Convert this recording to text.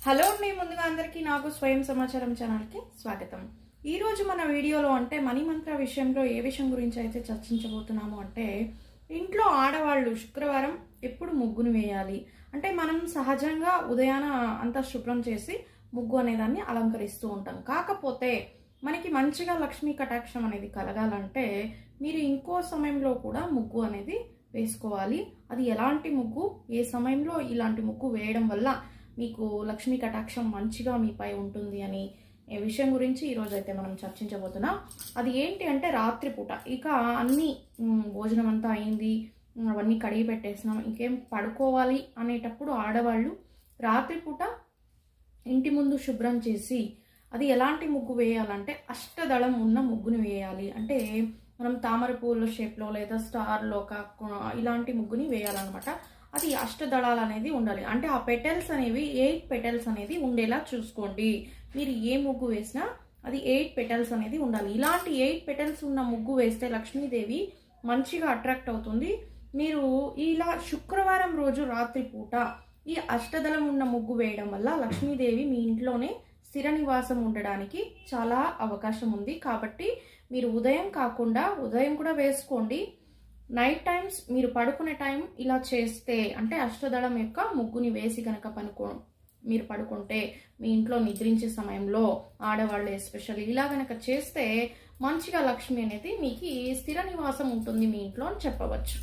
Hello అండి, ముందుగా అందరికీ నాకు స్వయం సమాచారం ఛానల్కి స్వాగతం. ఈరోజు మన వీడియోలో అంటే మనీ మంత్ర విషయంలో ఏ విషయం గురించి అయితే చర్చించబోతున్నాము అంటే, ఇంట్లో ఆడవాళ్ళు శుక్రవారం ఎప్పుడు ముగ్గును వేయాలి అంటే, మనం సహజంగా ఉదయాన అంతా శుభ్రం చేసి ముగ్గు అనేదాన్ని అలంకరిస్తూ ఉంటాం. కాకపోతే మనకి మంచిగా లక్ష్మీ కటాక్షం అనేది కలగాలంటే మీరు ఇంకో సమయంలో కూడా ముగ్గు అనేది వేసుకోవాలి. అది ఎలాంటి ముగ్గు, ఏ సమయంలో ఇలాంటి ముగ్గు వేయడం వల్ల మీకు లక్ష్మీ కటాక్షం మంచిగా మీపై ఉంటుంది అని ఈ విషయం గురించి ఈరోజు అయితే మనం చర్చించబోతున్నాం. అది ఏంటి అంటే, రాత్రిపూట ఇక అన్ని భోజనం అంతా అయింది, అవన్నీ కడిగి పెట్టేసినాం, ఇంకేం పడుకోవాలి అనేటప్పుడు ఆడవాళ్ళు రాత్రిపూట ఇంటి ముందు శుభ్రం చేసి అది ఎలాంటి ముగ్గు వేయాలంటే అష్టదళం ఉన్న ముగ్గుని వేయాలి. అంటే మనం తామర పూల షేప్లో లేదా స్టార్లో ఇలాంటి ముగ్గుని వేయాలన్నమాట. అది అష్టదళాలు అనేది ఉండాలి. అంటే ఆ పెటల్స్ అనేవి 8 పెటల్స్ అనేది ఉండేలా చూసుకోండి. మీరు ఏ ముగ్గు వేసినా అది 8 పెటల్స్ అనేది ఉండాలి. ఇలాంటి 8 పెటల్స్ ఉన్న ముగ్గు వేస్తే లక్ష్మీదేవి మంచిగా అట్రాక్ట్ అవుతుంది. మీరు ఇలా శుక్రవారం రోజు రాత్రిపూట ఈ అష్టదళం ఉన్న ముగ్గు వేయడం వల్ల లక్ష్మీదేవి మీ ఇంట్లోనే స్థిర నివాసం ఉండడానికి చాలా అవకాశం ఉంది. కాబట్టి మీరు ఉదయం కాకుండా ఉదయం కూడా వేసుకోండి, నైట్ టైమ్స్ మీరు పడుకునే టైం ఇలా చేస్తే, అంటే అష్టదళం యొక్క ముగ్గుని వేసి కనుక మీరు పడుకుంటే మీ ఇంట్లో నిద్రించే సమయంలో ఆడవాళ్ళు ఎస్పెషల్లీ ఇలా కనుక చేస్తే మంచిగా లక్ష్మి అనేది మీకు స్థిర నివాసం ఉంటుంది మీ ఇంట్లో అని చెప్పవచ్చు.